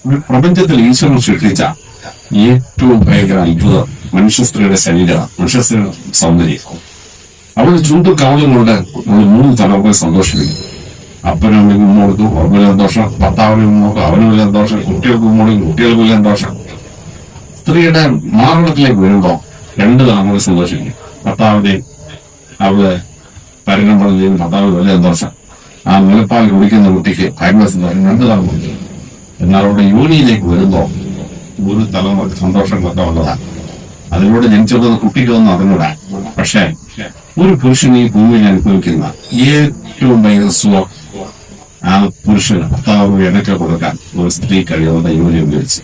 പ്രപഞ്ചത്തിൽ ഈശ്വരൻ സൃഷ്ടിച്ച ഏറ്റവും ഭയങ്കര അത്ഭുതം മനുഷ്യ സ്ത്രീയുടെ ശരീരമാണ്, മനുഷ്യ സ്ത്രീയുടെ സൗന്ദര്യം. അവള് ചുണ്ടു കവളും കൊണ്ട് 3 തലമുറ സന്തോഷിപ്പിക്കും. അപ്പനമ്മയ്ക്ക് ഉമ്മ കൊടുത്തു, അവന് സന്തോഷം. ഭർത്താവിന് ഉമ്മ കൊടുത്തു, അവനും വലിയ സന്തോഷം. കുട്ടികൾക്ക് ഉമ്മ കൊടുക്കും, കുട്ടികൾക്ക് വലിയ സന്തോഷം. സ്ത്രീയുടെ മാറുടത്തിലേക്ക് വരുമ്പോ 2 തലമുറ സന്തോഷിക്കും. ഭർത്താവിനെ അവള് പരിഗണം ചെയ്യുന്ന ഭർത്താവ് വലിയ സന്തോഷം. ആ മുലപ്പാൽ കുടിക്കുന്ന കുട്ടിക്ക് ഭയങ്കര സന്തോഷം. 2 തലമുറ. എന്നാൽ അവരുടെ യോനിയിലേക്ക് വരുമ്പോ 1 തലമുറക്ക് സന്തോഷങ്ങളൊക്കെ ഉള്ളതാണ്. അതിലൂടെ ജനിച്ചെടുക്കുന്ന കുട്ടികളൊന്നും അതിലൂടെ. പക്ഷെ ഒരു പുരുഷന് ഈ ഭൂമിയിൽ അനുഭവിക്കുന്ന ഏറ്റവും ഭയങ്കര സുഖം ആ പുരുഷന് ഭർത്താവ് ഇടയ്ക്ക് കൊടുക്കാൻ ഒരു സ്ത്രീ കഴിയുന്ന യോനി ഉപയോഗിച്ച്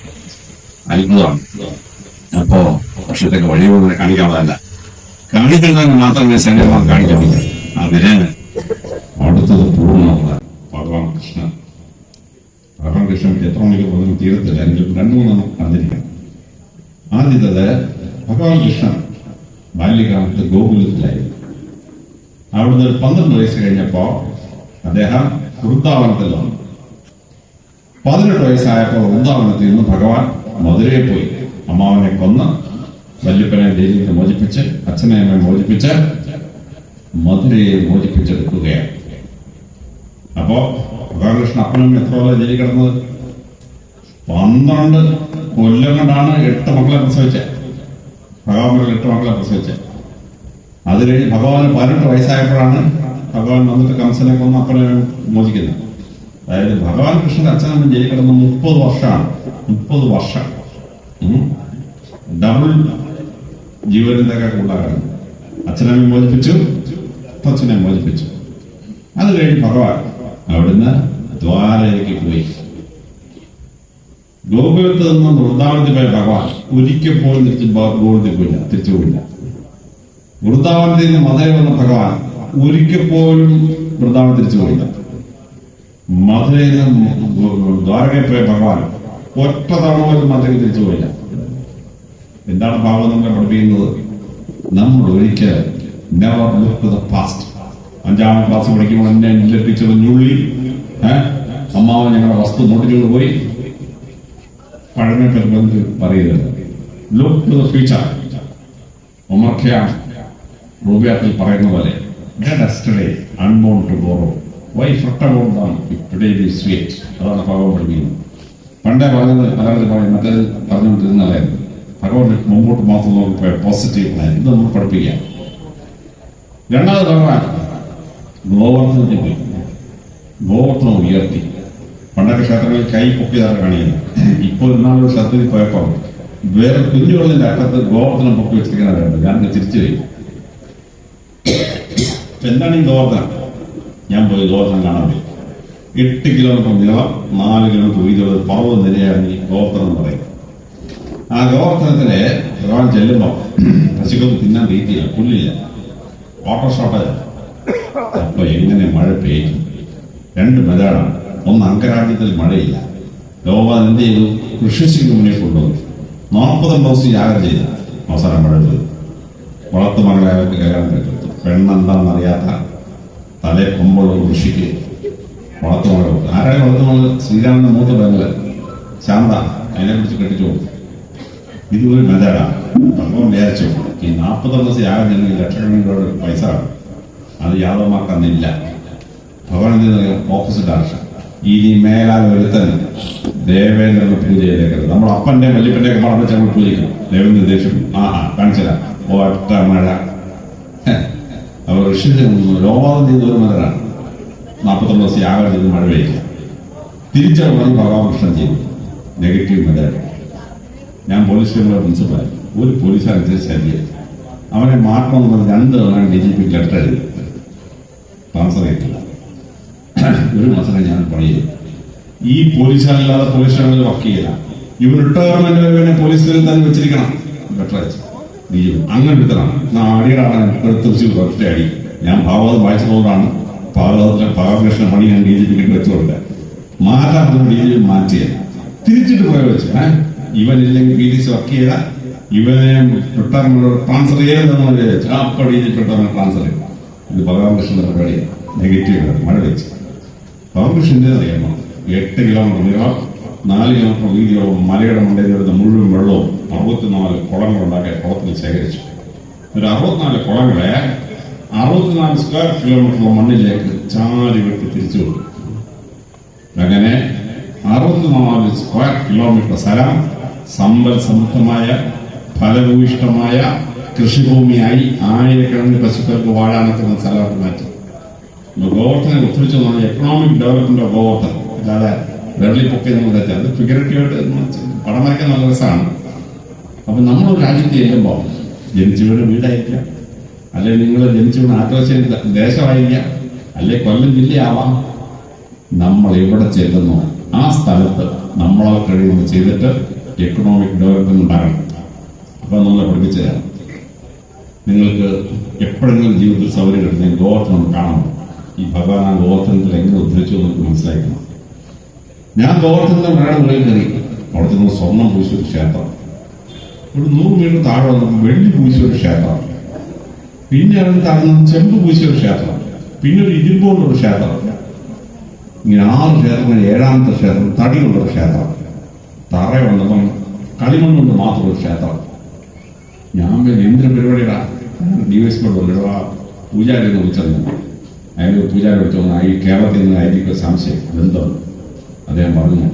അത്ഭുതമാണ്. അപ്പോ പക്ഷെ ഇതൊക്കെ വഴിയൊന്നും കാണിക്കാവുന്നതല്ല. കാണിക്കുന്നതിന് മാത്രമേ ശരീരം കാണിക്കാൻ പറ്റും. അതിന് അടുത്തത് പൂർണ്ണമാണ്. ഭഗവാൻ കൃഷ്ണൻ എത്ര മണിക്ക് പോകുന്ന തീരത്തില്ല. എങ്കിൽ 2-3 അറിഞ്ഞിരിക്കണം. ആദ്യത്തത് ഭഗവാൻ കൃഷ്ണൻ ബാല്യകാലത്ത് ഗോകുലത്തിലായിരുന്നു. അവിടുന്ന് 12 വയസ്സ് കഴിഞ്ഞപ്പോ അദ്ദേഹം വൃന്ദാവനത്തിൽ വന്നു. 18 വയസ്സായപ്പോൾ വൃന്ദാവനത്തിൽ നിന്ന് ഭഗവാൻ മധുരയിൽ പോയി അമ്മാവനെ കൊന്ന് വല്യപ്പനെ ജയിലിൽ നിന്ന് മോചിപ്പിച്ച് അച്ഛനെ അമ്മയെ മോചിപ്പിച്ച് മധുരയെ മോചിപ്പിച്ചെടുക്കുകയാണ്. അപ്പോ ഭഗവാൻകൃഷ്ണൻ അപ്പനും എത്ര പോലെ ജയിലിൽ കിടന്നത്? 12 കൊല്ലം കൊണ്ടാണ് 8 മക്കളെ പ്രസവിച്ചത്. ഭഗവാൻ 8 മക്കളെ പ്രസവിച്ചത്. അത് കഴിഞ്ഞ് ഭഗവാന് 18 വയസ്സായപ്പോഴാണ് ഭഗവാൻ വന്നിട്ട് കംസനെ കൊന്ന് അപ്പനെ മോചിക്കുന്നത്. അതായത് ഭഗവാൻ കൃഷ്ണന്റെ അച്ഛനമ്മ ജയിലിൽ കിടന്ന് 30 വർഷമാണ്. 30 വർഷം ഡബിൾ ജീവനത്തൊക്കെ കൂടുതലാണ്. അച്ഛനമ്മ മോചിപ്പിച്ചു, അച്ഛനെ മോചിപ്പിച്ചു. അത് കഴിഞ്ഞ് ഭഗവാൻ അവിടുന്ന് ദ്വാരയിലേക്ക് പോയി. ഗോകുലത്ത് നിന്ന് വൃന്ദാവനത്തിൽ പോയ ഭഗവാൻ ഒരിക്കൽ പോലും ഗോകുലത്തിൽ പോയില്ല, തിരിച്ചു പോയില്ല. വൃന്ദാവനത്തിൽ നിന്ന് മധുര വന്ന ഭഗവാൻ ഒരിക്കൽ പോലും വൃന്ദാവനം തിരിച്ചു പോയില്ല. മധുരയിൽ നിന്ന് ദ്വാരകയിൽ പോയ ഭഗവാൻ ഒറ്റ തവണ പോലും മധുരയ്ക്ക് തിരിച്ചു പോയില്ല. എന്താണ് ഭാവം നമ്മളെ പഠിപ്പിക്കുന്നത്? നമ്മൾ ഒരിക്കൽ never look to the past. 5ാം ക്ലാസ് പഠിക്കുമ്പോൾ എന്നെ ടീച്ചർ ഞുള്ളി അമ്മാവൻ ഞങ്ങളുടെ വസ്തു നോട്ടിക്കൊണ്ട് പോയി പഴമയൊക്കെ ബന്ധു പറയരുത്. Look to the future. Omar Khayyam റൂബിയാത്തിൽ പറയുന്ന പോലെ unborn tomorrow why fret about them if today be sweet. അതാണ് ഭഗവാൻ പഠിപ്പിക്കുന്നത്. പണ്ടേ പറഞ്ഞത് മലയാളത്തിൽ പറയും, മറ്റേത് പറഞ്ഞുകൊണ്ടിരുന്നതായിരുന്നു. ഭഗവാൻ മുമ്പോട്ട് മാത്രം നോക്കിപ്പോയ പോസിറ്റീവ് പ്ലാൻ ഇത് നമ്മൾ പഠിപ്പിക്കാം. 2ാമത് ഭഗവാൻ ഗോവർദ്ധനത്തിൽ പോയി. ഗോവർദ്ധനം ഉയർത്തി. പണ്ടൊക്കെ ക്ഷേത്രങ്ങളിൽ കൈ പൊക്കിയതാണ് കാണിക്കുന്നത്. ഇപ്പോൾ ഇന്നാളൊരു ക്ഷേത്രത്തിൽ പോയപ്പോൾ വേറെ കുഞ്ഞുകളിന്റെ അറ്റത്ത് ഗോവർദ്ധനം പൊക്കി വെച്ചിരിക്കുന്നവരുണ്ട്. ഞാൻ തിരിച്ചു പോയി. എന്താണ് ഈ ഗോവർദ്ധനം? ഞാൻ പോയി ഗോവർദ്ധനം കാണാൻ പോയി. 8 കിലോമീറ്റർ നീളം, 4 കിലോമീറ്റർ വീതിയുള്ള പർവ്വത നിരയാണ് ഈ ഗോവർദ്ധനം എന്ന് പറയുന്നത്. ആ ഗോവർദ്ധനത്തില് ഭഗവാൻ ചെല്ലുമ്പോൾ പശുക്കൾക്ക് തിന്നാൻ തീറ്റിയില്ല, പുല്ലില്ല, വാട്ടർ ഷോർട്ടേജ്. അപ്പൊ എങ്ങനെ മഴ പെയ്യും? 2 മെതേഡാണ്. ഒന്ന്, അംഗരാജ്യത്തിൽ മഴയില്ല. ഭഗവാൻ എന്ത് ചെയ്തു? ഋഷിശിക്ക് മുന്നിൽ കൊണ്ടുവന്നു. 42 ദിവസം യാഗം ചെയ്ത അവസാനം മഴ പെയ്തു. വളർത്തു മകളെ അവർക്ക് കല്യാണം കഴിച്ചു. പെണ്ണെന്താണെന്നറിയാത്ത തലേ കൊമ്പുള്ള ഋഷിക്ക് വളർത്തു മകൾ. ആരാണ് വളർത്തു മകൾ? ശ്രീരാമന്റെ 3 പെങ്ങള് ശാന്ത. അതിനെ കുറിച്ച് കെട്ടിച്ചു കൊടുത്തു. ഇതൊരു മെതേഡാണ്. ഭഗവാൻ വിചാരിച്ചു ഈ 42 ദിവസം യാഗം ചെയ്യുന്ന ലക്ഷക്കണക്കിന് പൈസ അത് യാതൊമാക്കുന്നില്ല. ഭഗവാൻ എന്ത് ഓപ്പോസിറ്റ് ആക്ഷൻ. ഇനി മേലാൽ ഒരുത്തന് ദേവേന്ദ്രനെ പൂജ ചെയ്തേക്കരുത്. നമ്മൾ അപ്പന്റെ വല്യപ്പന്റെ ഒക്കെ പണം വെച്ച് നമ്മൾ പൂജിക്കണം. ദേവേന്ദ്ര ദേഷ്യം കാണിച്ചില്ല. ഒറ്റ മഴ. അവർ ഋഷി ലോപാതം ചെയ്ത ഒരു മതരാണ്. 42 ദിവസം യാഗം ചെയ്ത് മഴ പെയ്യില്ല. തിരിച്ചത് പറഞ്ഞ് ഭഗവാൻ കൃഷ്ണൻ ചെയ്തു. Negative method. ഞാൻ പോലീസ് സ്റ്റേഷനിലെ പ്രിൻസിപ്പൽ. ഒരു പോലീസുകാരനുസരിച്ച് ശല്യം. അവനെ മാറ്റണമെന്ന് പറഞ്ഞ് 2 തവണ DGP ലെറ്റർ എഴുതി. ട്രാൻസ്ഫർ ചെയ്തില്ല. ഒരു മാസം ഞാൻ പണിയും. ഈ പോലീസുകാരല്ലാതെ പോലീസ് സ്റ്റേഷനിൽ വർക്ക് ചെയ്യില്ല. ഇവർ റിട്ടയർമെന്റ് വരെ പോലീസിൽ തന്നെ വെച്ചിരിക്കണം. ലെറ്റർ അയച്ചു. അങ്ങനെ എടുത്തതാണ്. അടിയടാണ് ഒറ്റ അടി. ഞാൻ ഭാഗവതം വായിച്ചതുകൊണ്ടാണ് ഭാഗകൃഷ്ണ പണി ഞാൻ DGP വെച്ചു കൊടുത്തത്. മാറ്റാൻ DGP മാറ്റിയ തിരിച്ചിട്ട് പോയ വെച്ച് ഇവനില്ലെങ്കിൽ PDC വർക്ക് ചെയ്ത ഇവനെ ട്രാൻസ്ഫർ ചെയ്തെന്ന് വിചാരിച്ചു. അപ്പൊ DGP ട്രാൻസ്ഫർ ചെയ്തു. ഇത് ഭഗവാൻകൃഷ്ണന്റെ പരിപാടിയാണ്. നെഗറ്റീവ് മഴ വെച്ച് ഭഗവാൻകൃഷ്ണന്റെ അറിയാമോ? 8 കിലോമീറ്റർ നീളം, 4 കിലോമീറ്റർ വീതിയോളം മലയുടെ മണ്ടയിൽ വരുന്ന മുഴുവൻ വെള്ളവും 64 കുളങ്ങളുണ്ടാക്കിയ കുളത്തിൽ ശേഖരിച്ചു. ഒരു 64 കുളങ്ങളെ 64 സ്ക്വയർ കിലോമീറ്റർ മണ്ണിലേക്ക് ചാരി വെട്ടി തിരിച്ചു കൊടുത്തു. അങ്ങനെ 64 സ്ക്വയർ കിലോമീറ്റർ സ്ഥലം സമ്പൽ സമൃദ്ധമായ ഫലഭൂയിഷ്ടമായ കൃഷിഭൂമിയായി ആയിരക്കണക്കിന് പശുക്കൾക്ക് വാഴാനെത്തുന്ന സ്ഥലമായിട്ട് മാറ്റി. ഗോവർദ്ധനെ ഉദ്ധരിച്ചു എക്കണോമിക് ഡെവലപ്മെന്റ് ഓഫ് ഗോവർദ്ധൻ. അല്ലാതെ വെള്ളിപ്പൊക്കെ നമ്മൾ തെറ്റാം, അത് ഫിഗറേറ്റീവായിട്ട് പടം വരയ്ക്കാൻ നല്ല രസമാണ്. അപ്പൊ നമ്മളൊരു രാജ്യത്ത് ചെല്ലുമ്പോൾ ജനിച്ചു വീട് വീടായിരിക്കാം, അല്ലെങ്കിൽ നിങ്ങൾ ജനിച്ചു വീണ് ആറ്റുവശേരി ദേശമായിരിക്കാം, അല്ലെ കൊല്ലം ജില്ലയാവാം. നമ്മൾ എവിടെ ചെല്ലുന്നു ആ സ്ഥലത്ത് നമ്മളെ കഴിയുന്നത് ചെയ്തിട്ട് എക്കണോമിക് ഡെവലപ്മെന്റ് ഉണ്ടാകണം. അപ്പൊ നമ്മളെ പഠിപ്പിച്ചു തരാം. നിങ്ങൾക്ക് എപ്പോഴെങ്കിലും ജീവിതത്തിൽ സൗകര്യം കിട്ടുന്ന ഗോവർദ്ധനം കാണണം. ഈ ഭഗവാൻ ആ ഗോവർദ്ധനത്തിൽ എങ്ങനെ ഉദ്ധരിച്ചു നമുക്ക് മനസ്സിലാക്കണം. ഞാൻ ഗോവർദ്ധനത്തിന്റെ മലയുടെ മുകളിൽ കയറി. അവിടെ ചെന്ന് സ്വർണം പൂശിയൊരു ക്ഷേത്രം, ഒരു 100 മീറ്റർ താഴെ വന്നപ്പോൾ വെള്ളി പൂശിയൊരു ക്ഷേത്രം, പിന്നെ അതിന് താഴ്ന്ന ചെമ്പ് പൂശിയൊരു ക്ഷേത്രം, പിന്നെ ഒരു ഇരുമ്പോണ്ടൊരു ക്ഷേത്രം. ഇങ്ങനെ 6 ക്ഷേത്രങ്ങൾ. 7ാമത്തെ ക്ഷേത്രം തടിയുള്ളൊരു ക്ഷേത്രം. തറ വന്നപ്പം കളിമണ്ണ് കൊണ്ട് മാത്രം ഒരു ക്ഷേത്രം. ഞാൻ എന്തിനു പരിപാടിയുടെ DSP പൂജാരി എന്ന് വിളിച്ചത്. അയാൾ പൂജാരി വിളിച്ചു. ഈ കേരളത്തിൽ നിന്ന് ആയിരിക്കും സംശയം ബന്ധം. അദ്ദേഹം പറഞ്ഞു,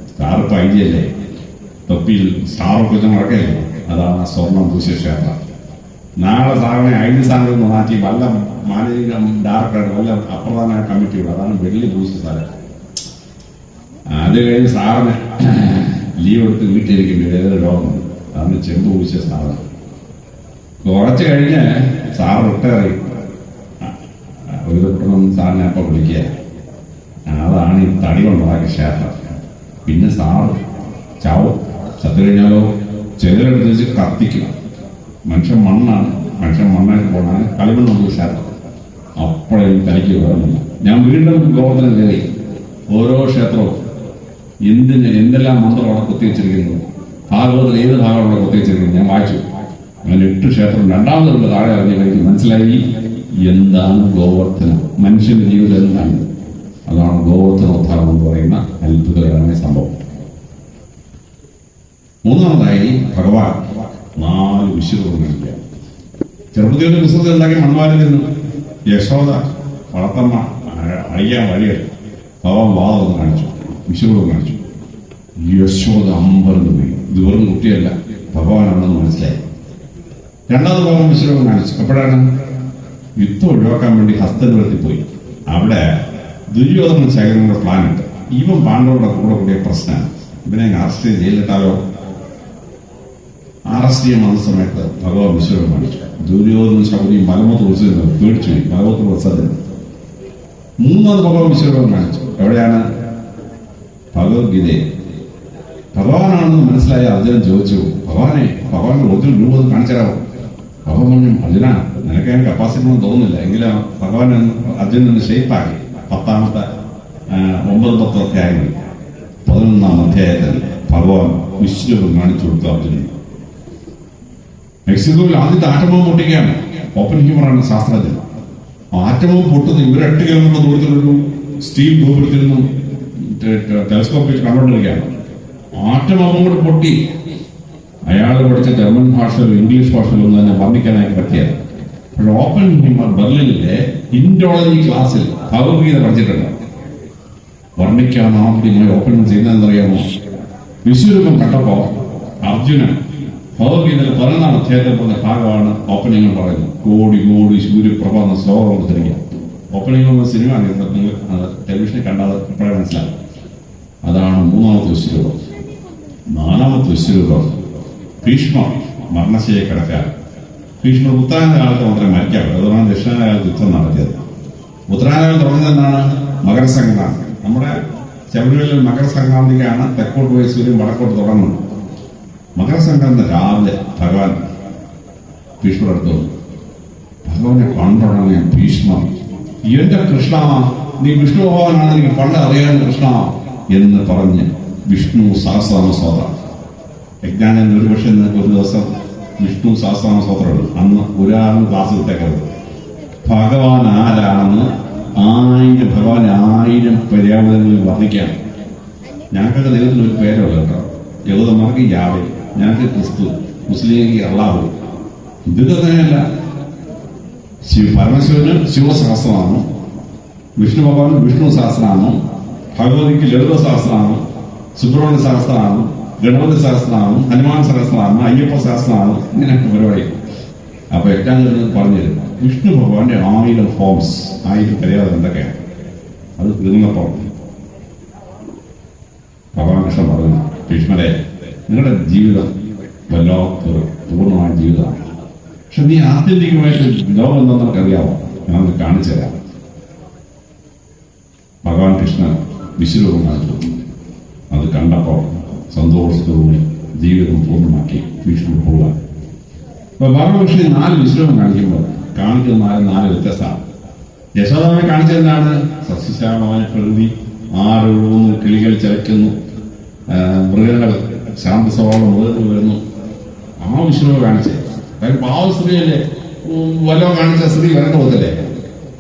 സ്റ്റാറിപ്പോ ഐഡിയല്ലേ, തൊപ്പിയിൽ സ്റ്റാറൊക്കെ വെച്ച് നടക്കല്ലേ, അതാണ് ആ സ്വർണം പൂശിയ ക്ഷേത്രം. നാളെ സാറിനെ ID സ്ഥാനത്ത് മാറ്റി വല്ല മാനേജിംഗ് ഡയറക്ടറായിട്ട് വല്ല അപ്രധാന കമ്മിറ്റിയുണ്ട്, അതാണ് വെള്ളി പൂശിയ സ്ഥലം. അത് കഴിഞ്ഞ് സാറിന് ലീവ് എടുത്ത് വീട്ടിലിരിക്കും, ഏതൊരു രോഗം, അതാണ് ചെമ്പ് പൂശിയ സ്ഥാപനം. കുറച്ച് കഴിഞ്ഞ് സാർ റിട്ടയറി ഒരു കുട്ടണം സാറിനെ അപ്പം വിളിക്കുക. അതാണ് ഈ തടി കൊണ്ടുണ്ടാക്കിയ ക്ഷേത്രം. പിന്നെ സാറ് ചാവും. ചത്തു കഴിഞ്ഞാലോ ചിലരെടുത്ത് വെച്ച് കത്തിക്കും. മനുഷ്യൻ മണ്ണാണ്, മനുഷ്യൻ മണ്ണായിട്ട് പോകണാണ്. കളിമണ്ണുണ്ട് ക്ഷേത്രം. അപ്പോഴേ തലയ്ക്ക് വേണമെന്നില്ല. ഞാൻ വീണ്ടും ഗോവർദ്ധനം കയറി. ഓരോ ക്ഷേത്രവും എന്തെല്ലാം മന്ത്രം അവിടെ കുത്തിവെച്ചിരിക്കുന്നു, ഭാഗവതത്തിൽ ഏത് ഭാഗം അവിടെ കുത്തിവെച്ചിരിക്കുന്നു ഞാൻ വായിച്ചു. അങ്ങനെ 8 ക്ഷേത്രം. രണ്ടാമതുള്ള താഴെ അറിഞ്ഞ കഴിഞ്ഞ് മനസ്സിലായി എന്താണ് ഗോവർദ്ധനം, മനുഷ്യന്റെ ജീവിതം എന്താണ്. അതാണ് ഗോവർദ്ധനോദ്ധാരം എന്ന് പറയുന്ന അത്ഭുതകരമായ സംഭവം. മൂന്നാമതായി ഭഗവാൻ 4 വിശുദ്ധ നൽകിയ. ചെറുപ്പത്തിൽ ഒരു വിശുദ്ധ ഉണ്ടാക്കി മൺവാരിൽ നിന്നു യശോദ വളർത്തമ്മ അയ്യാൻ വഴികൾ ഭഗവാൻ വാദം കാണിച്ചു, വിശുദ്ധം കാണിച്ചു. യശോദ അമ്പരന്ന് പോയി. ഇത് വെറും കുട്ടിയല്ല, ഭഗവാനാണെന്ന് മനസ്സിലായി. രണ്ടാമത് ഭഗവാൻ വിശ്വരൂപം കാണിച്ചു. എപ്പോഴാണ്? യുദ്ധം ഒഴിവാക്കാൻ വേണ്ടി ഹസ്തനപുരത്തിൽ പോയി. അവിടെ ദുര്യോധന ശേഖരങ്ങളുടെ പ്ലാൻ ഉണ്ട്. ഇവൻ പാണ്ഡവരുടെ കൂടെ കൂടിയ പ്രശ്നമാണ്. ഇവനെ അറസ്റ്റ് ചെയ്ത് ജയിലിലിട്ടാലോ? അറസ്റ്റ് ചെയ്യാൻ വന്ന സമയത്ത് ഭഗവാൻ വിശ്വരൂപം കാണിച്ചു. ദുര്യോധന ശൗരിയും മലമൂത്ര ഉത്സവം പേടിച്ചു പോയി. മലമൂത്ര പ്രസാദം. മൂന്നാമത് ഭഗവാൻ വിശ്വരൂപം കാണിച്ചു. എവിടെയാണ്? ഭഗവത്ഗീതയിൽ. ഭഗവാനാണെന്ന് മനസ്സിലായ അർജുനൻ ചോദിച്ചു, ഭഗവാന്റെ ഒറിജിനൽ രൂപം കാണിച്ചാലോ? ഭഗവാൻ പറഞ്ഞു, അർജുന നിനക്ക് ഞാൻ കപ്പാസിറ്റി ഒന്നും തോന്നുന്നില്ല. എങ്കിലും ഭഗവാൻ അർജുനൻ ഷേപ്പാക്കി. 9-10 അധ്യായങ്ങൾ 11ാം അധ്യായത്തിൽ ഭഗവാൻ വിശ്വരൂപം കാണിച്ചു കൊടുത്തു അർജുനൻ. മെക്സിക്കോയിൽ ആദ്യത്തെ ആറ്റബോംബ് പൊട്ടിക്കുകയാണ്. ഓപ്പൻഹൈമറാണ് ശാസ്ത്രജ്ഞൻ. ആറ്റബോംബ് പൊട്ടുന്ന ഇവർ 8 കിലോമീറ്റർ ദൂരത്തിലൊരു സ്റ്റീൽ ഗോപുരത്തിൽ നിന്നും ടെലസ്കോപ്പ് വെച്ച് കണ്ടുകൊണ്ടിരിക്കുകയാണ്. ആറ്റബോംബും കൂടെ പൊട്ടി. അയാൾ പഠിച്ച ജർമ്മൻ ഭാഷയിലും ഇംഗ്ലീഷ് ഭാഷയിലും ഒന്നും തന്നെ വർണ്ണിക്കാനായിട്ട് പറ്റിയത്. പക്ഷെ ഓപ്പൻഹൈമർ ബെർലിനിലെ ഇൻഡോളജി ക്ലാസ്സിൽ ഭഗവത്ഗീത പഠിച്ചിട്ടുണ്ട്. വർണ്ണിക്കാൻ ആദ്യമായി ഓപ്പൺഹൈമർ ചെയ്യുന്നതെന്നറിയാമോ? വിശ്വരൂപം കണ്ടപ്പോ അർജുനൻ ഭഗവത്ഗീതയിൽ 11ാം അധ്യായത്തിൽ പറഞ്ഞ ഭാഗമാണ് ഓപ്പൺഹൈമർ പറയുന്നത്. കോടി കോടി സൂര്യപ്രഭ എന്ന ശ്ലോകം കൊടുത്തിരിക്കുക. ഓപ്പൺഹൈമർ സിനിമയാണ്. നിങ്ങൾ ടെലിവിഷനിൽ കണ്ടാൽ ഇപ്പോഴേ മനസ്സിലാവും. അതാണ് 3ാമത്തെ വിശ്വരൂപം. 4ാമത്തെ വിശ്വരൂപം ഭീഷ്മർ മരണശയ്യയിൽ കിടക്കാൻ. ഭീഷ്മർ ഉത്തരായന കാലത്ത് മാത്രമേ മരിക്കാവൂ. അതുകൊണ്ടാണ് ദക്ഷിണായന കാലത്ത് യുദ്ധം നടത്തിയത്. ഉത്തരായനം തുടങ്ങുന്നതെന്നാണ്? മകരസംക്രാന്തി. നമ്മുടെ ശബരിമലയിൽ മകരസംക്രാന്തിക്കാണ് തെക്കോട്ട് പോയി സൂര്യൻ വടക്കോട്ട് തുടങ്ങുന്നത്. മകരസംക്രാന്തി രാവിലെ ഭഗവാൻ ഭീഷ്മർ എടുത്തു. ഭഗവാനെ കണ്ടുടങ്ങിയ ഭീഷ്മർ, എന്റെ കൃഷ്ണ, നീ വിഷ്ണു ഭഗവാനാണ്, എനിക്ക് പണ്ട് അറിയാൻ കൃഷ്ണ എന്ന് പറഞ്ഞ് വിഷ്ണു സഹസ്രനാമ സ്തോത്രം. യജ്ഞാനൻ ഒരുപക്ഷെ ഒരു ദിവസം വിഷ്ണു സഹസ്രനാമ സ്തോത്രമുണ്ട്. അന്ന് ഒരാളും ക്ലാസ് വിട്ടേക്കരുത്. ഭഗവാൻ ആരാണെന്ന് ഭഗവാൻ 1000 പര്യാവതങ്ങളിൽ വർണ്ണിക്കാം. ഞങ്ങൾക്കൊക്കെ ദൈവത്തിന് ഒരു പേരുള്ളൂ കേട്ടോ. യഹൂദന്മാർക്ക് യാവേ, ഞങ്ങൾക്ക് ക്രിസ്തു, മുസ്ലിംക്ക് അള്ളാഹു. ഹിന്ദുക്കൾ അങ്ങനെയല്ല. പരമശിവന് ശിവസഹസ്രനാമം, വിഷ്ണു ഭഗവാൻ വിഷ്ണു സഹസ്രനാമം, ഭഗവതിക്ക് ലളിത സഹസ്രനാമം, സുബ്രഹ്മണ്യ സഹസ്രനാമം, ഗണപതി സഹസ്രനാമം, ഹനുമാൻ സഹസ്രനാമം, അയ്യപ്പ സഹസ്രനാമം, ഇങ്ങനെയൊക്കെ പരിപാടി. അപ്പൊ ഏറ്റവും കൂടുതൽ പറഞ്ഞുതരും വിഷ്ണു ഭഗവാന്റെ 1000 ഫോംസ്, 1000 കരയാതെ എന്തൊക്കെയാണ്. അത് തീർന്നപ്പോൾ ഭഗവാൻ കൃഷ്ണൻ പറഞ്ഞു, ഭീഷ്മരെ, നിങ്ങളുടെ ജീവിതം വല്ലാത്തൊരു പൂർണ്ണമായ ജീവിതമാണ്. പക്ഷെ നീ ആത്യന്തികമായിട്ട് ലോകം എന്താണെന്ന് നമുക്കറിയാമോ? ഞാൻ കാണിച്ചു തരാം. ഭഗവാൻ കൃഷ്ണൻ വിശ്വരൂപം കാണിച്ചു. അത് കണ്ടപ്പോൾ സന്തോഷത്തോടെ ജീവിതം പൂർണ്ണമാക്കി ഭീഷ്മർ പോകാൻ. അപ്പൊ ഭഗവാൻ 4 വിശ്വരൂപം കാണിക്കുമ്പോൾ കാണിക്കുന്ന 4 വ്യത്യസ്തമാണ്. യശോദാമെ കാണിച്ചതെന്താണ്? സസ്യശ്യാമമായ പ്രകൃതി, ആരൊഴുകുന്നു, കിളികൾ ചലയ്ക്കുന്നു, മൃഗങ്ങൾ ശാന്ത സ്വഭാവം മൃഗങ്ങൾ വരുന്നു. ആ വിഷ്ണുവെ കാണിച്ചത്. കാര്യം പാവ സ്ത്രീയല്ലേ, വല്ലതും കാണിച്ച സ്ത്രീ വരേണ്ട പോകത്തില്ലേ?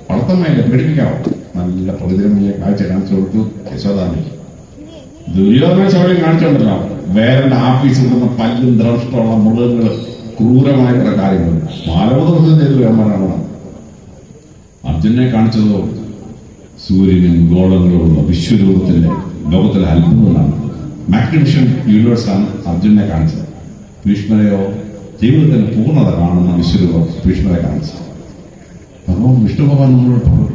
വളർത്തമ്മയല്ലേ, പേടിപ്പിക്കാവോ? നല്ല പ്രകൃതിരമായ കാഴ്ച കാണിച്ചു കൊടുത്തു യശോദാമയ്ക്ക്. ദുര്യോധന ശൗര്യം കാണിച്ചുകൊണ്ടല്ലോ, വേറെ ആഫീസിൽ നിന്ന് പല്ലും ദ്രഷ്ടമുള്ള മൃഗങ്ങൾ, ക്രൂരമായ കുറെ കാര്യങ്ങൾ മാനവദർശനം ചെയ്ത് വേമാനാണ്. അർജുനെ കാണിച്ചതോ സൂര്യനും ഗോളങ്ങളുമുള്ള വിശ്വരൂപത്തിന്റെ ലോകത്തിലെ അത്ഭുതങ്ങളാണ്. മാഗ്നിഫിഷ്യൻ യൂണിവേഴ്സാണ് അർജുനെ കാണിച്ചത്. ഭീഷ്മരെയോ ജീവിതത്തിന് പൂർണ്ണത കാണുന്ന വിശ്വരൂപം ഭീഷ്മരെ കാണിച്ചത്. അപ്പോൾ വിഷ്ണു ഭഗവാൻ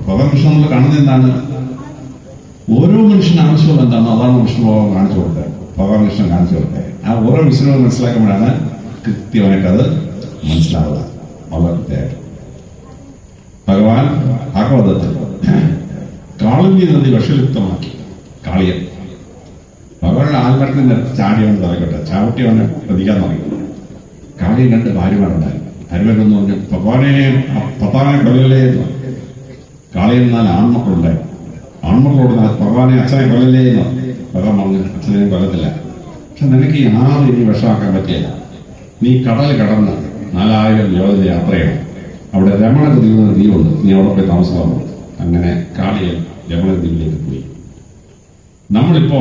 ഭഗവാൻ കൃഷ്ണൻ നമ്മൾ കാണുന്നത് എന്താണ്? ഓരോ മനുഷ്യന് ആവശ്യമുള്ള എന്താണോ അതാണ് വിഷ്ണു ഭഗവാൻ കാണിച്ചു കൊടുത്തത്, ഭഗവാൻ കൃഷ്ണൻ കാണിച്ചു കൊടുത്തത്. ആ ഓരോ വിഷ്ണുവിനെ മനസ്സിലാക്കുമ്പോഴാണ് കൃത്യമായിട്ടത് മനസ്സിലാവുക. വളരെ കൃത്യമായിട്ട് ഭഗവാൻ ഭാഗവതത്തിൽ കാളിന്തി നദി വിഷലിപ്തമാക്കി. കാളിയൻ ഭഗവാന്റെ ആൽമരത്തിന്റെ ചാടിയവൻ തലക്കട്ടെ, ചാവട്ടിയവനെ പ്രതിക്കാൻ തുടങ്ങി. കാളിയൻ 2 ഭാര്യമാരുണ്ടായി. ഭാര്യമാരെന്ന് പറഞ്ഞു, ഭഗവാനെ 10 കൊല്ലലേ. കാളിയൻ 4 ആൺമക്കളുണ്ടായി. ആൺമക്കളോട് ഭഗവാനെ അച്ഛനെ കൊല്ലലേ എന്ന് ഭഗവാൻ പറഞ്ഞു, അച്ഛനെയും കൊല്ലത്തില്ല. പക്ഷെ നിനക്ക് ഈ 6 ഇനി വിഷമാക്കാൻ പറ്റിയില്ല. നീ കടൽ കടന്ന് 4000 യോജന യാത്ര ചെയ്യണം. അവിടെ രമണഗതി ദ്വീപുണ്ട്, നീ അവിടെ പോയി താമസിക്കാൻ. അങ്ങനെ കാളിയൻ രമണദ്വീപിലേക്ക് പോയി. നമ്മളിപ്പോ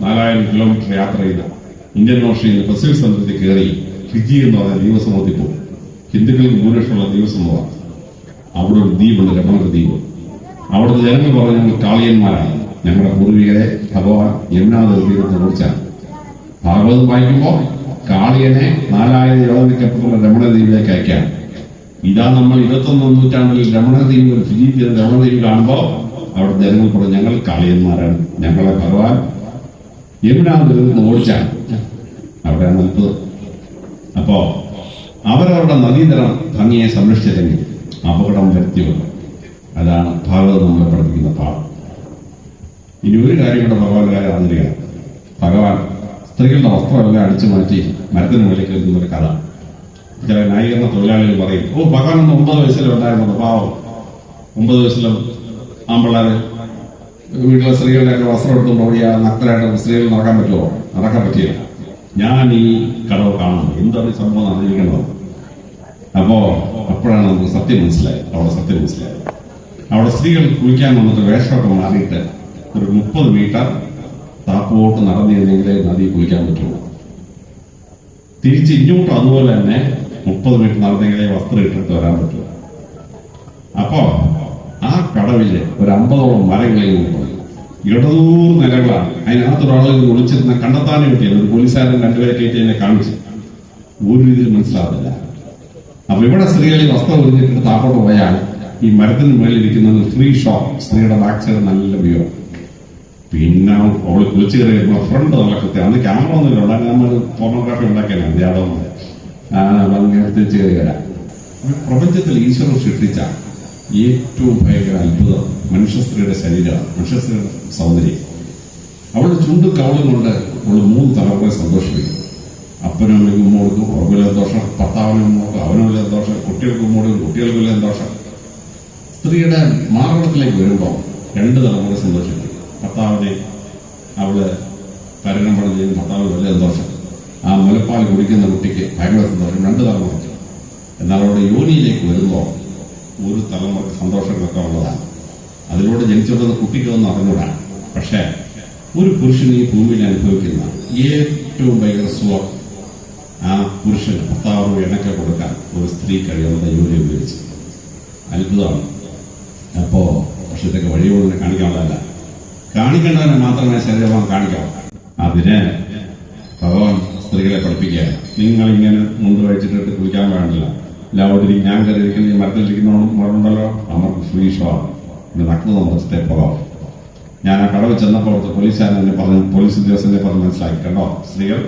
4000 കിലോമീറ്റർ യാത്ര ചെയ്ത് ഇന്ത്യൻ ഓഷ്യനിൽ പസഫിക് സമുദ്രത്തിൽ കയറി ഫിജി എന്ന് പറഞ്ഞ ദ്വീപസമൂഹത്തിൽ പോകും. ഹിന്ദുക്കൾക്ക് ഭൂരിപക്ഷമുള്ള ദ്വീപസമൂഹമാണ്. അവിടെ ഒരു ദ്വീപുണ്ട്, രമണക ദ്വീപ്. അവിടുത്തെ ജനങ്ങൾ പറഞ്ഞ ഞങ്ങൾ കാളിയന്മാരാണ്, ഞങ്ങളുടെ പൂർവികരെ ഭഗവാൻ യമുനാ നദീതീരത്ത് കുറിച്ചാണ്. ഭാഗവതം വായിക്കുമ്പോൾ കാളിയനെ 4000 യോജനയ്ക്കപ്പുറമുള്ള രമണദ്വീപിലേക്ക് അയക്കാം. ഇതാ നമ്മൾ 21ാം നൂറ്റാണ്ടിൽ രമണദ്വീപ്, ഫിജി രമണദ്വീപ് കാണുമ്പോൾ അവിടെ ജനങ്ങൾ പറഞ്ഞു, ഞങ്ങൾ കാളിയന്മാരാണ്, ഞങ്ങളെ ഭഗവാൻ യമുനാ നദീതീരത്ത് ഓടിച്ചാണ്. അവിടെയാണ് നിൽപ്പത്. അപ്പോ അവരവരുടെ നദീതരം ഭംഗിയെ സംരക്ഷിച്ചില്ലെങ്കിൽ അപകടം വരുത്തിയുണ്ട്. അതാണ് ഭാഗവതം നമ്മളെ പഠിപ്പിക്കുന്ന പാഠം. ഇനി ഒരു കാര്യം കൂടെ ഭഗവാൻ കാര്യം അറിഞ്ഞിരിക്കണം. ഭഗവാൻ സ്ത്രീകളുടെ വസ്ത്രമെല്ലാം അടിച്ചു മാറ്റി മരത്തിന് മേലേക്ക് വരുന്നൊരു കഥ. ചില ന്യായീകരണ തൊഴിലാളികൾ പറയും, ഭഗവാൻ 9 വയസ്സിലുണ്ടായിരുന്നത് പാവം. 9 വയസ്സിലും ആമ്പിള്ളേര് വീട്ടിലെ സ്ത്രീകളുടെയൊക്കെ വസ്ത്രം എടുത്തുകൊണ്ട് ഓടിയ നക്തരായിട്ട് സ്ത്രീകൾ നടക്കാൻ പറ്റുമോ? നടക്കാൻ പറ്റിയില്ല. ഞാൻ ഈ കടവ് കാണുന്നു, എന്താണ് ഈ സംഭവം അറിഞ്ഞിരിക്കുന്നത്. അപ്പോഴാണ് നമുക്ക് സത്യം മനസ്സിലായത്. അവിടെ സത്യം മനസ്സിലായത്. അവിടെ സ്ത്രീകൾ കുളിക്കാൻ വന്നിട്ട് വേഷമൊക്കെ മാറിയിട്ട് ഒരു 30 മീറ്റർ താപ്പോട്ട് നടന്നിരുന്നെങ്കിലേ നദി കുളിക്കാൻ പറ്റുള്ളൂ. തിരിച്ച് ഇങ്ങോട്ടും അതുപോലെ തന്നെ 30 മീറ്റർ നടന്നെങ്കിലേ വസ്ത്രം ഇട്ടിട്ട് വരാൻ പറ്റുള്ളൂ. അപ്പോ ആ കടവില് ഒരു 50ഓളം മരങ്ങളിൽ പോയി. ഇടതൂർ നിലകളാണ്. അതിനകത്തൊരാളുകൾ ഒളിച്ചിരുന്ന കണ്ടെത്താനും പറ്റിയത്. ഒരു പോലീസുകാരൻ 2 പേരെ കയറ്റി എന്നെ കാണിച്ചു. ഒരു രീതിയിൽ മനസ്സിലാവില്ല. അപ്പൊ ഇവിടെ സ്ത്രീകൾ ഈ വസ്ത്രം ഒഴിഞ്ഞിട്ട് താപ്പോട്ട് പോയാൽ ഈ മരത്തിന് മേലിരിക്കുന്നത് ഫ്രീ ഷോപ്പ്. സ്ത്രീയുടെ ബാക്ക് സൈഡ് നല്ല വ്യൂ. പിന്നെ അവള് കുളിച്ചു കയറി വരുമ്പോൾ ഫ്രണ്ട് നല്ല കൃത്യം. അന്ന് ക്യാമറ ഒന്നുമില്ല. ഉണ്ടാക്കി നമ്മൾ ഫോട്ടോഗ്രാഫി ഉണ്ടാക്കിയാണ് യാദവ് തിരിച്ചു കയറി വരാം. പ്രപഞ്ചത്തിൽ ഈശ്വരൻ സൃഷ്ടിച്ച ഏറ്റവും ഭയങ്കര അത്ഭുതം മനുഷ്യ സ്ത്രീയുടെ ശരീരമാണ്, മനുഷ്യ സ്ത്രീയുടെ സൗന്ദര്യം. അവളുടെ ചുണ്ട് കവളും കൊണ്ട് അവൾ 3 തലമുറയെ സന്തോഷിപ്പിക്കും. അപ്പനും അമ്മയ്ക്കും ഉമ്മ കൊടുക്കും, അവർക്കില്ല ദോഷം. ഭർത്താവിനും ഉമ്മ കൊടുക്കും, അവനുമില്ല ദോഷം. കുട്ടികൾക്ക് ഉമ്മ കൊടുക്കും, കുട്ടികൾക്കില്ല ദോഷം. സ്ത്രീയുടെ മാർഗത്തിലേക്ക് വരുമ്പോൾ 2 തലമുറ സന്തോഷിക്കും. ഭർത്താവിനെ അവള് കരുണം പണം ചെയ്യും, ഭർത്താവ് വലിയ സന്തോഷം. ആ മുലപ്പാൽ കുടിക്കുന്ന കുട്ടിക്ക് ഭയങ്കര സന്തോഷം. 2 തലമുറ. എന്നാൽ അവിടെ യോനിയിലേക്ക് വരുമ്പോൾ ഒരു തലമുറക്ക് സന്തോഷങ്ങളൊക്കെ ഉള്ളതാണ്. അതിലൂടെ ജനിച്ചുകൊണ്ടുന്ന കുട്ടിക്കൊന്നും അറിഞ്ഞൂടാ. പക്ഷേ ഒരു പുരുഷൻ ഈ ഭൂമിയിൽ അനുഭവിക്കുന്ന ഏറ്റവും ഭയങ്കര സുഖം ആ പുരുഷൻ ഭർത്താവ് ഇണക്കെ കൊടുക്കാൻ ഒരു സ്ത്രീ കഴിയുന്ന ജോലി ഉപയോഗിച്ച് അത്ഭുതമാണ്. അപ്പോ പക്ഷെ ഇതൊക്കെ വഴിയോടെ കാണിക്കാനുള്ളതല്ല, കാണിക്കേണ്ടവനെ മാത്രമേ ശരീരഭാഗം കാണിക്കാവൂ. അതിന് ഭഗവാൻ സ്ത്രീകളെ പഠിപ്പിക്കുകയാണ്. നിങ്ങളിങ്ങനെ മുണ്ട് കഴിച്ചിട്ട് കുളിക്കാൻ പാടില്ല, ലൗഡിൽ ഞാൻ കയറിയിരിക്കുന്ന ഈ മരത്തിലിരിക്കുന്നവരുണ്ടല്ലോ അവർക്ക് ഫ്രീഷമാണ്, ഇത് നഗ്നത മതത്തെ പോകാം. ഞാൻ ആ കടവിൽ ചെന്നപ്പോൾ അവിടുത്തെ പോലീസുകാരൻ എന്നെ പറഞ്ഞു, പോലീസ് ഉദ്യോഗസ്ഥനെ പറഞ്ഞ് മനസ്സിലാക്കി, കണ്ടോ സ്ത്രീകൾ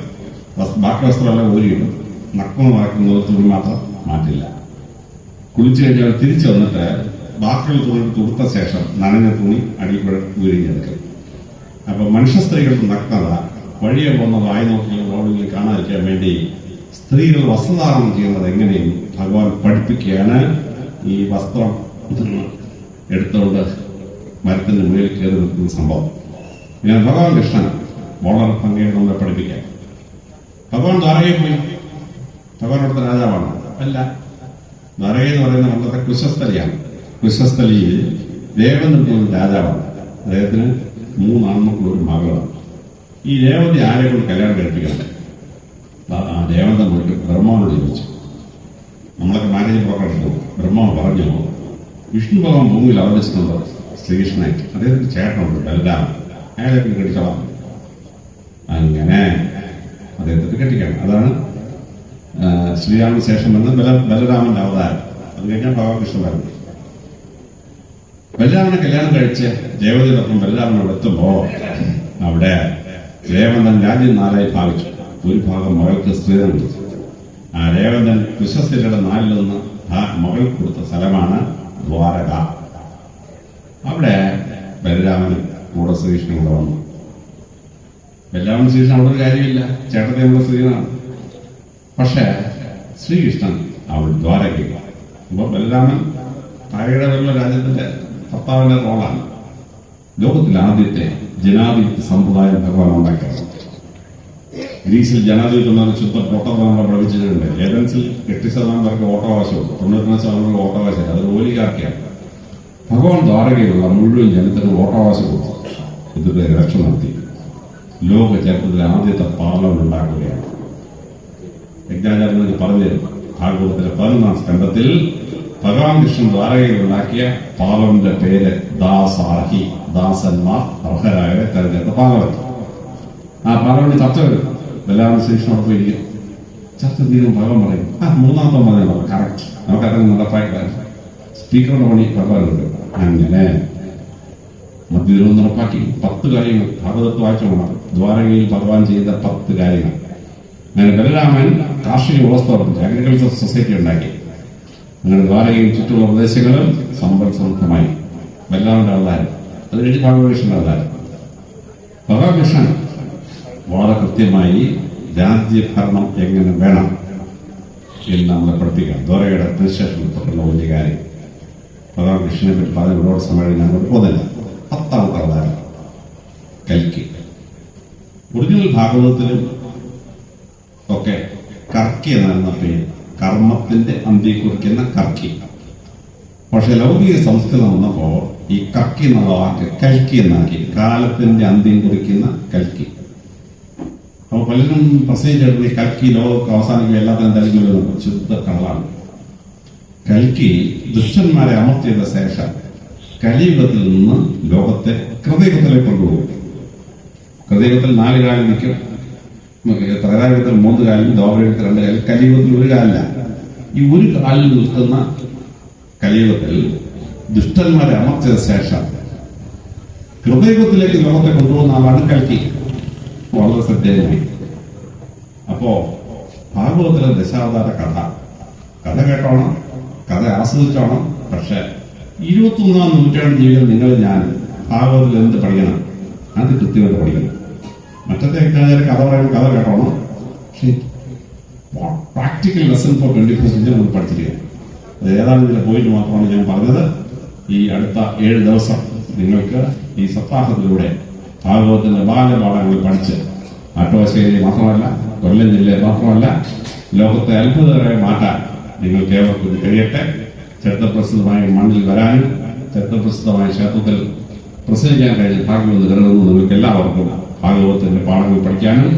ബാക്കി വസ്ത്രമെല്ലാം ഊരിയിടും, നഗ്നത മറക്കുന്നത് തുണി മാത്രം മാറ്റില്ല. കുളിച്ചു കഴിഞ്ഞാൽ തിരിച്ചു വന്നിട്ട് ബാക്കിയുള്ള തുണി തുടുത്ത ശേഷം നനഞ്ഞ തുണി അടിക്കൂടെ ഊരിഞ്ഞെടുക്കും. അപ്പൊ മനുഷ്യ സ്ത്രീകൾക്ക് നഗ്നത വഴിയെ പോകുന്ന വായി നോക്കിയും റോഡിൽ കാണാതിരിക്കാൻ വേണ്ടി സ്ത്രീകൾ വസ്ത്രധാരണം ചെയ്യുന്നത് എങ്ങനെയും ഭഗവാൻ പഠിപ്പിക്കുകയാണ്. ഈ വസ്ത്രം എടുത്തുകൊണ്ട് മരത്തിന്റെ മുകളിൽ കയറി നിൽക്കുന്ന സംഭവം ഞാൻ ഭഗവാൻ കൃഷ്ണൻ വളരെ ഭംഗിയായിട്ട് നമ്മളെ പഠിപ്പിക്കാം. ഭഗവാൻ ദ്വാരകയിൽ പോയി. ഭഗവാൻ അവിടുത്തെ രാജാവാണ് അല്ല, ദ്വാരക എന്ന് പറയുന്ന പണ്ടത്തെ കുശസ്ഥലിയാണ്. കുശസ്ഥലിയിൽ ദേവനന്ദ രാജാവാണ്. അദ്ദേഹത്തിന് 3 ആൺമക്കളും ഒരു മകളാണ്. ഈ രേവതി ആരെ കൊണ്ട് കല്യാണം കഴിപ്പിക്കണം? ആ ദേവന്തൻ പോയിട്ട് ബ്രഹ്മാവിനോട് ചോദിച്ചു. നമ്മളൊക്കെ മാനേജ് പുറപ്പെടുത്തു. ബ്രഹ്മാവ് പറഞ്ഞു, വിഷ്ണു ഭഗവാൻ ഭൂമിയിൽ അവതരിച്ചിട്ടുണ്ട് ശ്രീകൃഷ്ണനായിട്ട്, അദ്ദേഹത്തിന് ചേട്ടനുണ്ട് ബലരാമൻ, അയാളെ കെട്ടിച്ചോളാം. അങ്ങനെ അദ്ദേഹത്തിന് കെട്ടിക്കണം. അതാണ് ശ്രീരാമന് ശേഷം വന്ന് ബലരാമന്റെ അവതാരം. അത് കഴിഞ്ഞാൽ ഭഗവാൻ വരുന്നു. ബലരാമനെ കല്യാണം കഴിച്ച് ദേവതയോടൊപ്പം ബലരാമൻ അവിടെ എത്തുമ്പോ അവിടെ രേവന്തൻ രാജ്യം 4ആയി ഭാഗിച്ചു. ഒരു ഭാഗം മകൾക്ക് സ്ത്രീധനം കൊടുത്തു. ആ രേവന്തൻ വിശ്വസ്തരുടെ 4-1 ആ മകൾ കൊടുത്ത സ്ഥലമാണ് ദ്വാരക. അവിടെ ബലരാമന് കൂടെ ശ്രീകൃഷ്ണൻ കൂടെ വന്നു. ബലരാമൻ ശ്രീകൃഷ്ണൻ അവിടെ ഒരു കാര്യമില്ല, ചേട്ടത്തിയുള്ള സ്ത്രീനാണ്. പക്ഷേ ശ്രീകൃഷ്ണൻ അവിടെ ദ്വാരകയില്ല. അപ്പൊ ബലരാമൻ താഴെയുടെ വരുന്ന രാജ്യത്തിന്റെ ഭർത്താവിന്റെ റോളാണ്. ലോകത്തിലെ ആദ്യത്തെ ജനാധിപത്യ സമ്പ്രദായം ഭഗവാൻ ഉണ്ടാക്കിയത്. ഗ്രീസിൽ ജനാധിപത്യം എന്ന ശുദ്ധ വോട്ടവകാശം പ്രവചിച്ചിട്ടുണ്ട്. ഏതൻസിൽ 8% പേർക്ക് വോട്ടവകാശമുണ്ട്, 99% വോട്ടവകാശം. അതൊരു ഓലിഗാർക്കിയാണ്. ഭഗവാൻ ദ്വാരകയിലുള്ള മുഴുവൻ ജനത്തിന് വോട്ടവകാശം കൊടുത്തു. ഇതിന്റെ രക്ഷ നടത്തി ലോക ചരിത്രത്തിലെ ആദ്യത്തെ പാർലമെന്റ് ഉണ്ടാക്കുകയാണ്. യജ്ഞാചാര്യനൊക്കെ പറഞ്ഞു ഭാഗവതത്തിലെ 11-ാം സ്കന്ധത്തിൽ ഭഗവാൻ കൃഷ്ണൻ ദ്വാരകയിൽ ഉണ്ടാക്കിയ പാർലമെന്റിന്റെ പേര് ദാസാഹി, ദാസന്മാർ അർഹരായവരെ തെരഞ്ഞെടുത്ത പാർലമെന്റ്. ആ പാർലമെന്റ് ചർച്ച വരും. ബലരാമൻ ശ്രീകൃഷ്ണനോട് പോയിരിക്കും. ചർച്ച തീരും. ഭഗവാൻ പറയും, 3-ാമത്തെ പറഞ്ഞോ കറക്റ്റ്, നമുക്കറിയാം നടപ്പാക്കാൻ സ്പീക്കറുടെ പണി ഭഗവാനുണ്ട്. അങ്ങനെ മധ്യതിരുവം നടപ്പാക്കി 10 കാര്യങ്ങൾ ഭാഗവതത്ത് വായിച്ചോണം. ദ്വാരകയിൽ ഭഗവാൻ ചെയ്ത 10 കാര്യങ്ങൾ. അങ്ങനെ ബലരാമൻ കാർഷിക വ്യവസ്ഥ ഉറപ്പിച്ചു, അഗ്രികൾച്ചർ സൊസൈറ്റി ഉണ്ടാക്കി. അങ്ങനെ ദ്വാരകയും ചുറ്റുമുള്ള പ്രദേശങ്ങളും സമ്പൽ സമൃദ്ധമായി. ബലരാമന്റെ അവതാരം, അത് കഴിഞ്ഞ് ഭഗവകൃഷ്ണന്റെ അവതാരം. ഭഗവകൃഷ്ണൻ വളരെ കൃത്യമായി രാജ്യഭരണം എങ്ങനെ വേണം എന്ന് നമ്മളെ പഠിപ്പിക്കാം. ദ്വാരകയുടെ അഡ്മിനിസ്ട്രേഷൻ ഉൾപ്പെട്ടുള്ള വലിയ കാര്യം ഭഗവകൃഷ്ണനെ പറ്റി പറഞ്ഞ ഒരുപാട് സമയം ഞാൻ പോകുന്നില്ല. 10-ാമത്തെ അവതാരം കൽക്കി. ഒറിജിനൽ ഭാഗവതത്തിലും ഒക്കെ കർക്കി എന്നാണ് പേര്, കർമ്മത്തിന്റെ അന്ത്യം കുറിക്കുന്ന കർക്കി. പക്ഷെ ലൗകിക സംസ്കൃതം വന്നപ്പോ ഈ കർക്കി എന്നുള്ള വാക്ക് കൽക്കി എന്നാക്കി, കാലത്തിന്റെ അന്ത്യം കുറിക്കുന്ന കൽക്കി. അപ്പൊ പലരും പ്രസംഗിച്ചെടുത്ത് ഈ കൽക്കി ലോകമൊക്കെ അവസാനിക്കുക എല്ലാത്തിനും തലയ്ക്കുള്ള ശുദ്ധ കള്ളാണ്. കൽക്കി ദുഷ്ടന്മാരെ അമർത്തിയത ശേഷം കലിയുഗത്തിൽ നിന്ന് ലോകത്തെ കൃതയുഗത്തിലേക്ക് കൊണ്ടുപോകും. കൃതയുഗത്തിൽ 4 കാലം നിൽക്കും, ത്രേതായുഗത്തിൽ 3 കാലം, ദ്വാപരയുഗത്തിൽ 2 കാലം, കലിയുഗത്തിൽ 1 കാലില്ല. ഈ 1 കാലിൽ നിൽക്കുന്ന കലിയുഗത്തിൽ ദുഷ്ടന്മാരെ അമർത്തിയത ശേഷം കൃതയുഗത്തിലേക്ക് ലോകത്തെ കൊണ്ടുപോകുന്ന ആളാണ് കൽക്കി. വളരെ ശ്രദ്ധേയമായി. അപ്പോ ഭാഗവതത്തിലെ ദശാവതാര കഥ കേട്ടോണം, കഥ ആസ്വദിച്ചോണം. പക്ഷെ 21-ാം നൂറ്റാണ്ട് ജീവിതം നിങ്ങൾ ഞാൻ ഭാഗവതത്തിൽ എന്ത് പഠിക്കണം? അത് കൃത്യമായിട്ട് പഠിക്കണം. മറ്റത്തെ കഥ പറയുന്ന കഥ കേട്ടോണം. പക്ഷെ practical lesson four 21st century നമ്മൾ പഠിച്ചിരിക്കുക. അത് ഏതാണ് ഇതിലെ പോയിന്റ് മാത്രമാണ് ഞാൻ പറഞ്ഞത്. ഈ അടുത്ത 7 ദിവസം നിങ്ങൾക്ക് ഈ സപ്താഹത്തിലൂടെ ഭാഗവതത്തിന്റെ ബാലപാഠങ്ങൾ പഠിച്ച് ആട്ടുവാശ്ശേരി മാത്രമല്ല, കൊല്ലം ജില്ലയെ മാത്രമല്ല, ലോകത്തെ അത്ഭുതകരമായി മാറ്റാൻ നിങ്ങൾക്ക് ഏവർക്കും കഴിയട്ടെ. ചരിത്രപ്രസിദ്ധമായ മണ്ണിൽ വരാനും ചരിത്രപ്രസിദ്ധമായ ക്ഷേത്രത്തിൽ പ്രസംഗിക്കാൻ കഴിഞ്ഞ ഭാഗ്യം കരുതുന്നു നിങ്ങൾക്ക് എല്ലാവർക്കും ഭാഗവതത്തിന്റെ പാഠങ്ങൾ പഠിക്കാനും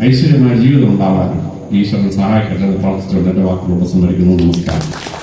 ഐശ്വര്യമായ ജീവിതം ഉണ്ടാവാനും ഈശ്വരൻ സഹായിക്കട്ടെ എന്ന് പ്രാർത്ഥിച്ചുകൊണ്ട് എന്റെ വാക്കുകൾ ഉപസംഹരിക്കുന്നു. നമസ്കാരം.